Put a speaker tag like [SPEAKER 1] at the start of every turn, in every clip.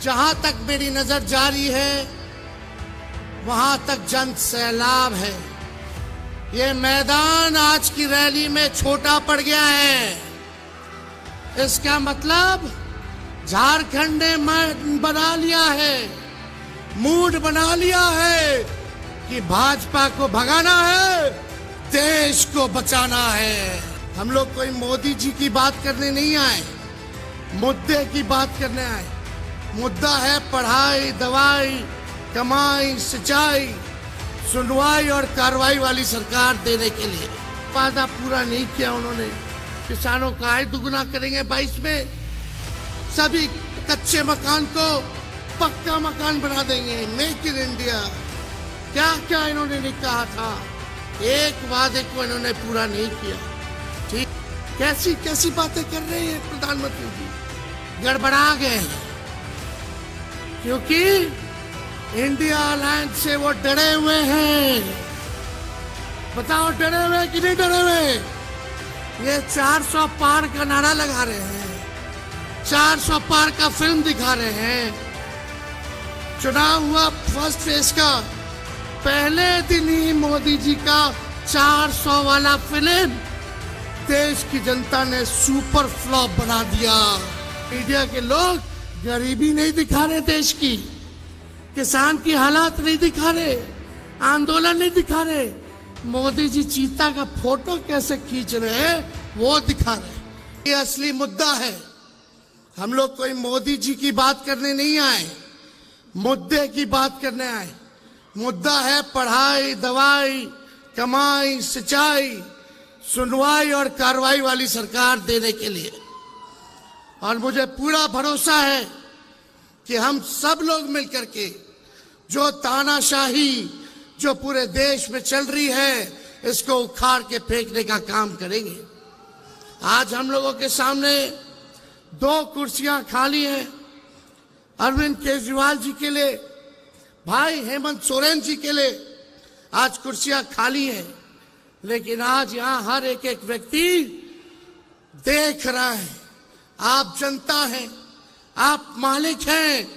[SPEAKER 1] जहां तक मेरी नजर जारी है वहां तक जन सैलाब है। ये मैदान आज की रैली में छोटा पड़ गया है। इसका मतलब झारखंड ने बना लिया है, मूड बना लिया है कि भाजपा को भगाना है, देश को बचाना है। हम लोग कोई मोदी जी की बात करने नहीं आए, मुद्दे की बात करने आए। मुद्दा है पढ़ाई, दवाई, कमाई, सिंचाई, सुनवाई और कार्रवाई वाली सरकार देने के लिए। वादा पूरा नहीं किया उन्होंने। किसानों का आय दुगुना करेंगे 22 में, सभी कच्चे मकान को पक्का मकान बना देंगे, मेक इन इंडिया। क्या क्या इन्होंने नहीं कहा था, एक वादे को इन्होंने पूरा नहीं किया। ठीक, कैसी कैसी बातें कर रहे हैं प्रधानमंत्री जी, गड़बड़ा गए हैं। क्योंकि इंडिया अलायंस से वो डरे हुए हैं। बताओ डरे हुए कि नहीं डरे हुए? ये 400 पार का नारा लगा रहे हैं, 400 पार का फिल्म दिखा रहे हैं। चुनाव हुआ फर्स्ट फेज का, पहले दिन ही मोदी जी का 400 वाला फिल्म देश की जनता ने सुपर फ्लॉप बना दिया। मीडिया के लोग गरीबी नहीं दिखा रहे, देश की किसान की हालात नहीं दिखा रहे, आंदोलन नहीं दिखा रहे। मोदी जी चीता का फोटो कैसे खींच रहे हैं वो दिखा रहे। ये असली मुद्दा है। हम लोग कोई मोदी जी की बात करने नहीं आए, मुद्दे की बात करने आए। मुद्दा है पढ़ाई, दवाई, कमाई, सिंचाई, सुनवाई और कार्रवाई वाली सरकार देने के लिए। और मुझे पूरा भरोसा है कि हम सब लोग मिलकर के जो तानाशाही जो पूरे देश में चल रही है, इसको उखाड़ के फेंकने का काम करेंगे। आज हम लोगों के सामने 2 कुर्सियां खाली हैं, अरविंद केजरीवाल जी के लिए, भाई हेमंत सोरेन जी के लिए आज कुर्सियां खाली हैं। लेकिन आज यहां हर एक व्यक्ति देख रहा है, आप जनता हैं, आप मालिक हैं,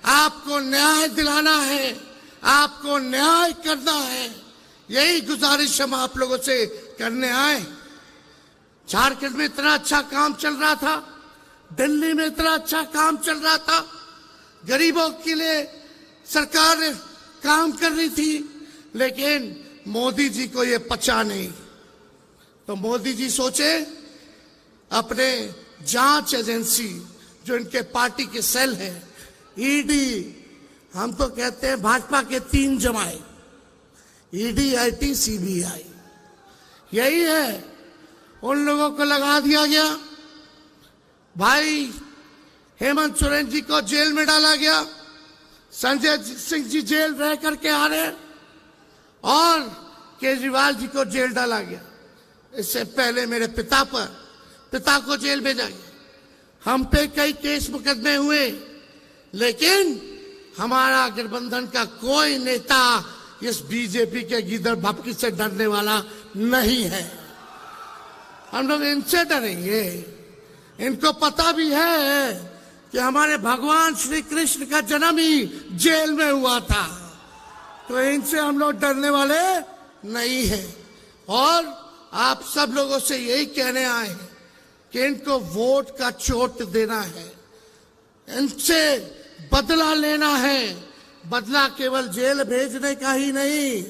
[SPEAKER 1] आपको न्याय दिलाना है, आपको न्याय करना है। यही गुजारिश हम आप लोगों से करने आए। झारखंड में इतना अच्छा काम चल रहा था, दिल्ली में इतना अच्छा काम चल रहा था, गरीबों के लिए सरकार काम कर रही थी, लेकिन मोदी जी को ये पचा नहीं। तो मोदी जी सोचे अपने जांच एजेंसी जो इनके पार्टी के सेल है, ईडी, हम तो कहते हैं भाजपा के 3 जमाए, ईडी, आईटी, सीबीआई, यही है, उन लोगों को लगा दिया गया। भाई हेमंत सोरेन जी को जेल में डाला गया, संजय सिंह जी जेल रह करके आ रहे हैं, और केजरीवाल जी को जेल डाला गया। इससे पहले मेरे पिता को जेल भेजा गया। हम पे कई केस मुकदमे हुए, लेकिन हमारा गठबंधन का कोई नेता इस बीजेपी के गीदड़ भपकी से डरने वाला नहीं है। हम लोग इनसे डरेंगे। इनको पता भी है कि हमारे भगवान श्री कृष्ण का जन्म ही जेल में हुआ था, तो इनसे हम लोग डरने वाले नहीं हैं। और आप सब लोगों से यही कहने आए हैं कि इनको वोट का चोट देना है, इनसे बदला लेना है। बदला केवल जेल भेजने का ही नहीं,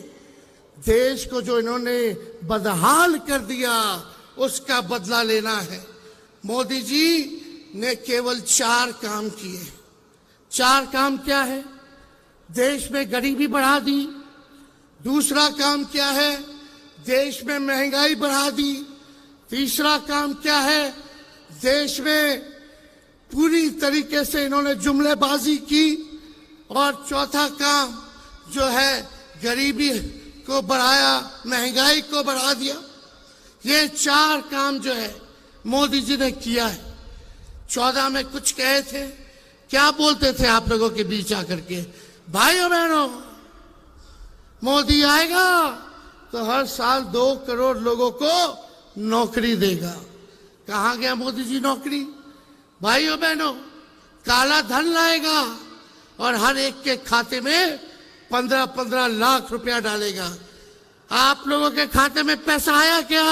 [SPEAKER 1] देश को जो इन्होंने बदहाल कर दिया उसका बदला लेना है। मोदी जी ने केवल 4 काम किए। 4 काम क्या है? देश में गरीबी बढ़ा दी। दूसरा काम क्या है? देश में महंगाई बढ़ा दी। तीसरा काम क्या है? देश में पूरी तरीके से इन्होंने जुमलेबाजी की। और चौथा काम जो है गरीबी को बढ़ाया, महंगाई को बढ़ा दिया। ये 4 काम जो है मोदी जी ने किया है। 14 में कुछ कहे थे, क्या बोलते थे आप लोगों के बीच आकर के? भाइयों बहनों, मोदी आएगा तो हर साल 2 करोड़ लोगों को नौकरी देगा। कहाँ गया मोदी जी नौकरी? भाइयों बहनों, काला धन लाएगा और हर एक के खाते में 15-15 लाख रुपया डालेगा। आप लोगों के खाते में पैसा आया क्या?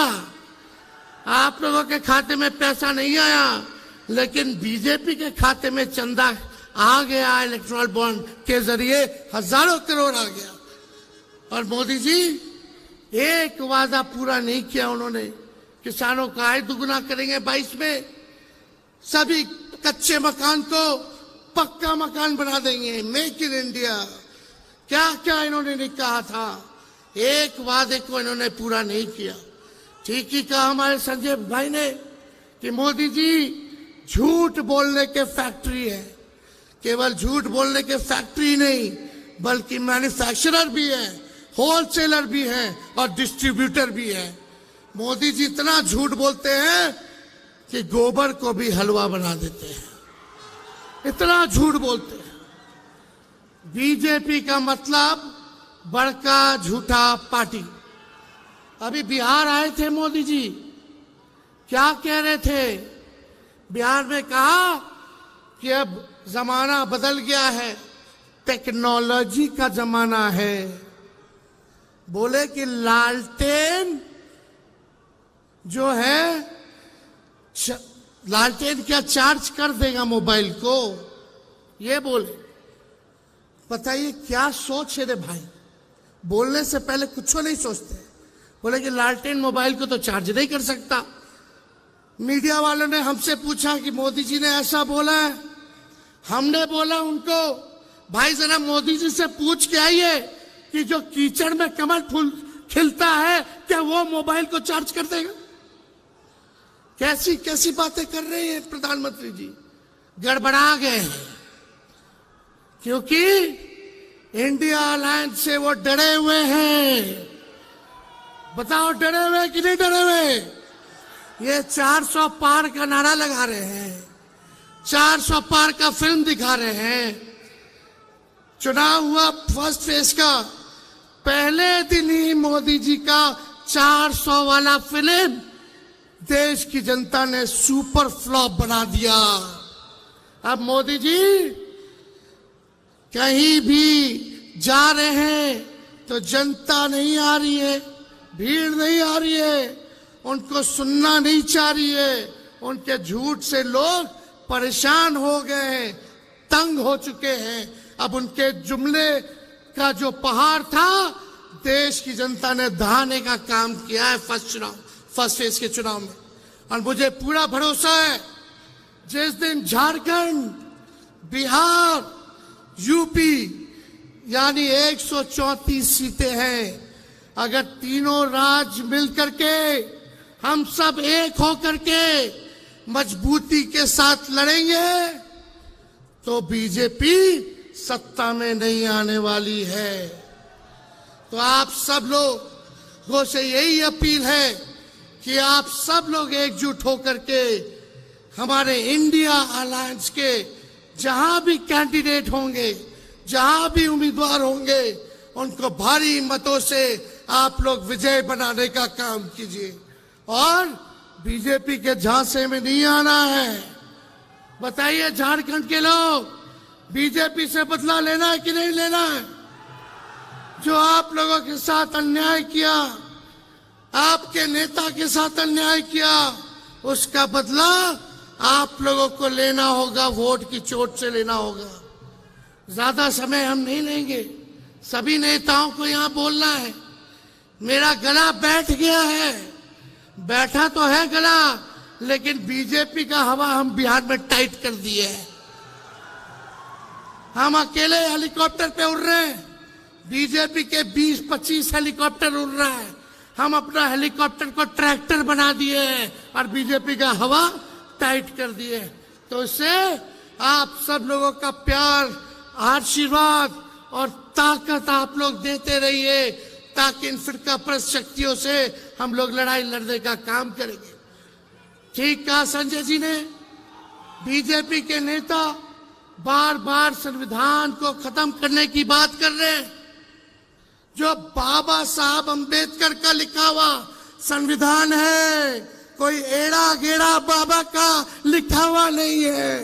[SPEAKER 1] आप लोगों के खाते में पैसा नहीं आया, लेकिन बीजेपी के खाते में चंदा आ गया। इलेक्ट्रल बॉन्ड के जरिए हजारों करोड़ आ गया। और मोदी जी एक वादा पूरा नहीं किया उन्होंने। किसानों का आय दुगुना करेंगे 22 में, सभी कच्चे मकान को पक्का मकान बना देंगे, मेक इन इंडिया। क्या क्या इन्होंने नहीं कहा था, एक वादे को इन्होंने पूरा नहीं किया। ठीक ही कहा हमारे संजय भाई ने कि मोदी जी झूठ बोलने के फैक्ट्री है। केवल झूठ बोलने के फैक्ट्री नहीं, बल्कि मैन्युफैक्चरर भी है, होलसेलर भी है और डिस्ट्रीब्यूटर भी है। मोदी जी इतना झूठ बोलते हैं कि गोबर को भी हलवा बना देते हैं, इतना झूठ बोलते हैं। बीजेपी का मतलब बड़का झूठा पार्टी। अभी बिहार आए थे मोदी जी, क्या कह रहे थे? बिहार में कहा कि अब जमाना बदल गया है, टेक्नोलॉजी का जमाना है। बोले कि लालटेन जो है, लालटेन क्या चार्ज कर देगा मोबाइल को, ये बोले। बताइए क्या सोच है रे भाई, बोलने से पहले कुछ नहीं सोचते। बोले कि लालटेन मोबाइल को तो चार्ज नहीं कर सकता। मीडिया वालों ने हमसे पूछा कि मोदी जी ने ऐसा बोला है। हमने बोला उनको, भाई जरा मोदी जी से पूछ के आइए कि जो कीचड़ में कमल फूल खिलता है, क्या वो मोबाइल को चार्ज कर देगा? कैसी कैसी बातें कर रहे हैं प्रधानमंत्री जी, गड़बड़ा गए हैं। क्योंकि इंडिया अलायंस से वो डरे हुए हैं। बताओ डरे हुए कि नहीं डरे हुए? ये 400 पार का नारा लगा रहे हैं, 400 पार का फिल्म दिखा रहे हैं। चुनाव हुआ फर्स्ट फेज का, पहले दिन ही मोदी जी का 400 वाला फिल्म देश की जनता ने सुपर फ्लॉप बना दिया। अब मोदी जी कहीं भी जा रहे हैं तो जनता नहीं आ रही है, भीड़ नहीं आ रही है, उनको सुनना नहीं चाह रही है। उनके झूठ से लोग परेशान हो गए हैं, तंग हो चुके हैं। अब उनके जुमले का जो पहाड़ था, देश की जनता ने दहाने का काम किया है फर्स्ट फेज के चुनाव में। और मुझे पूरा भरोसा है, जिस दिन झारखंड, बिहार, यूपी यानी 134 सीटें हैं, अगर तीनों राज्य मिलकर के हम सब एक होकर के मजबूती के साथ लड़ेंगे तो बीजेपी सत्ता में नहीं आने वाली है। तो आप सब लोगों से यही अपील है कि आप सब लोग एकजुट होकर के हमारे इंडिया अलायंस के जहां भी कैंडिडेट होंगे, जहां भी उम्मीदवार होंगे, उनको भारी मतों से आप लोग विजय बनाने का काम कीजिए। और बीजेपी के झांसे में नहीं आना है। बताइए झारखंड के लोग, बीजेपी से बदला लेना है कि नहीं लेना है? जो आप लोगों के साथ अन्याय किया, आपके नेता के साथ अन्याय किया, उसका बदला आप लोगों को लेना होगा, वोट की चोट से लेना होगा। ज्यादा समय हम नहीं लेंगे, सभी नेताओं को यहां बोलना है। मेरा गला बैठ गया है, बैठा तो है गला, लेकिन बीजेपी का हवा हम बिहार में टाइट कर दिए है। हम अकेले हेलीकॉप्टर पे उड़ रहे हैं, बीजेपी के 20-25 हेलीकॉप्टर उड़ रहा है। हम अपना हेलीकॉप्टर को ट्रैक्टर बना दिए हैं और बीजेपी का हवा टाइट कर दिए। तो इससे आप सब लोगों का प्यार, आशीर्वाद और ताकत आप लोग देते रहिए, ताकि इन फिरका परस्त शक्तियों से हम लोग लड़ाई लड़ने का काम करेंगे। ठीक कहा संजय जी ने। बीजेपी के नेता बार बार संविधान को खत्म करने की बात कर रहे हैं। जो बाबा साहब अंबेडकर का लिखा हुआ संविधान है, कोई एड़ा गेड़ा बाबा का लिखा हुआ नहीं है।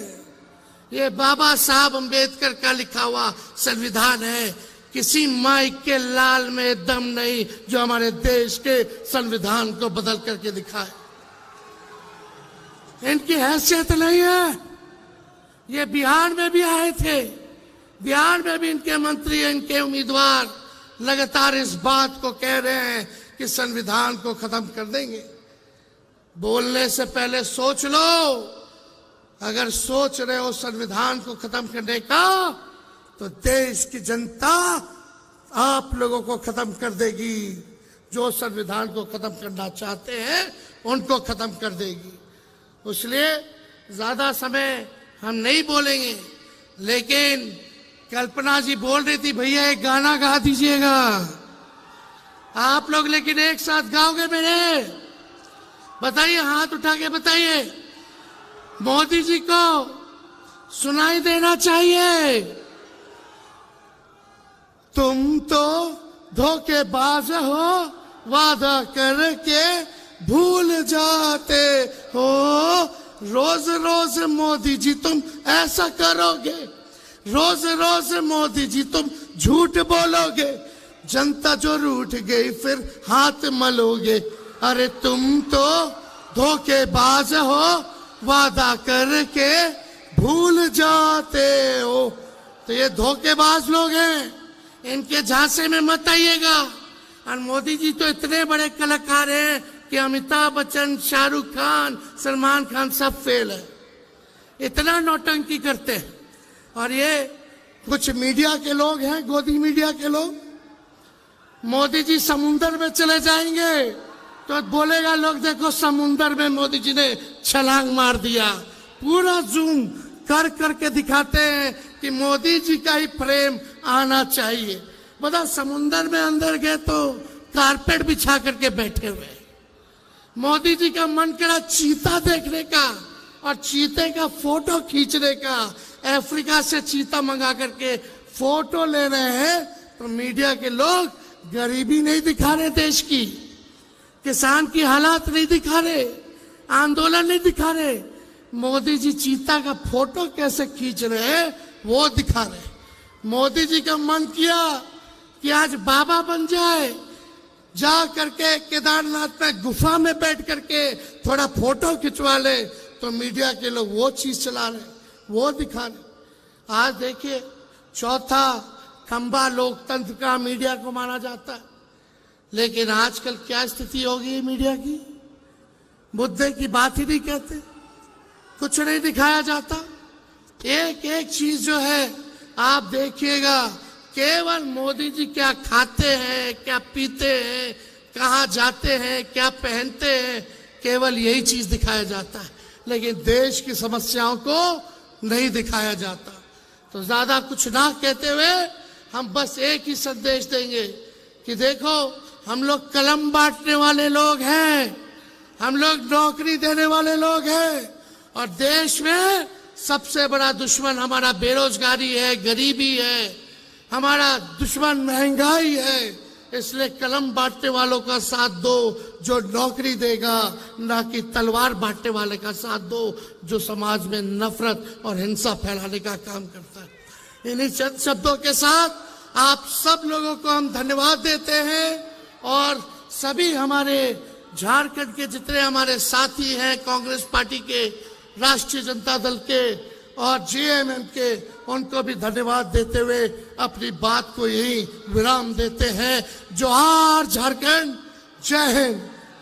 [SPEAKER 1] ये बाबा साहब अंबेडकर का लिखा हुआ संविधान है। किसी माइक के लाल में दम नहीं जो हमारे देश के संविधान को बदल करके दिखाए। इनकी हैसियत नहीं है। ये बिहार में भी आए थे, बिहार में भी इनके मंत्री, इनके उम्मीदवार लगातार इस बात को कह रहे हैं कि संविधान को खत्म कर देंगे। बोलने से पहले सोच लो। अगर सोच रहे हो संविधान को खत्म करने का, तो देश की जनता आप लोगों को खत्म कर देगी। जो संविधान को खत्म करना चाहते हैं उनको खत्म कर देगी। इसलिए ज्यादा समय हम नहीं बोलेंगे, लेकिन कल्पना जी बोल रही थी भैया एक गाना गा दीजिएगा आप लोग, लेकिन एक साथ गाओगे मेरे? बताइए, हाथ उठा के बताइए। मोदी जी को सुनाई देना चाहिए। तुम तो धोखेबाज हो, वादा करके भूल जाते हो। रोज रोज मोदी जी तुम ऐसा करोगे, रोज रोज मोदी जी तुम झूठ बोलोगे, जनता जो रूठ गई फिर हाथ मलोगे। अरे तुम तो धोखेबाज हो, वादा करके भूल जाते हो। तो ये धोखेबाज लोग हैं, इनके झांसे में मत आइएगा। और मोदी जी तो इतने बड़े कलाकार हैं कि अमिताभ बच्चन, शाहरुख खान, सलमान खान सब फेल है। इतना नौटंकी करते हैं। और ये कुछ मीडिया के लोग हैं, गोदी मीडिया के लोग, मोदी जी समुंदर में चले जाएंगे तो बोलेगा लोग देखो समुंदर में मोदी जी ने छलांग मार दिया। पूरा जूम कर करके दिखाते हैं कि मोदी जी का ही फ्रेम आना चाहिए। बता, समुंदर में अंदर गए तो कारपेट बिछा करके बैठे हुए। मोदी जी का मन करा चीता देखने का और चीते का फोटो खींचने का। अफ्रीका से चीता मंगा करके फोटो ले रहे हैं, तो मीडिया के लोग गरीबी नहीं दिखा रहे, देश की किसान की हालात नहीं दिखा रहे, आंदोलन नहीं दिखा रहे। मोदी जी चीता का फोटो कैसे खींच रहे हैं वो दिखा रहे। मोदी जी का मन किया कि आज बाबा बन जाए, जा करके केदारनाथ में गुफा में बैठ करके थोड़ा फोटो खिंचवा ले, तो मीडिया के लोग वो चीज चला रहे, वो दिखा रहे। आज देखिए, चौथा खंबा लोकतंत्र का मीडिया को माना जाता है, लेकिन आजकल क्या स्थिति हो गई है मीडिया की? मुद्दे की बात ही नहीं कहते, कुछ नहीं दिखाया जाता। एक एक चीज जो है आप देखिएगा, केवल मोदी जी क्या खाते हैं, क्या पीते हैं, कहाँ जाते हैं, क्या पहनते हैं, केवल यही चीज दिखाया जाता है, लेकिन देश की समस्याओं को नहीं दिखाया जाता। तो ज्यादा कुछ ना कहते हुए हम बस एक ही संदेश देंगे कि देखो, हम लोग कलम बांटने वाले लोग हैं, हम लोग नौकरी देने वाले लोग हैं, और देश में सबसे बड़ा दुश्मन हमारा बेरोजगारी है, गरीबी है, हमारा दुश्मन महंगाई है। इसलिए कलम बांटने वालों का साथ दो जो नौकरी देगा, ना कि तलवार बांटने वाले का साथ दो जो समाज में नफरत और हिंसा फैलाने का काम करता है। इन्हीं चंद शब्दों के साथ आप सब लोगों को हम धन्यवाद देते हैं, और सभी हमारे झारखंड के जितने हमारे साथी हैं, कांग्रेस पार्टी के, राष्ट्रीय जनता दल के और जेएमएम के, उनको भी धन्यवाद देते हुए अपनी बात को यही विराम देते हैं। जोहार झारखंड, जय हिंद।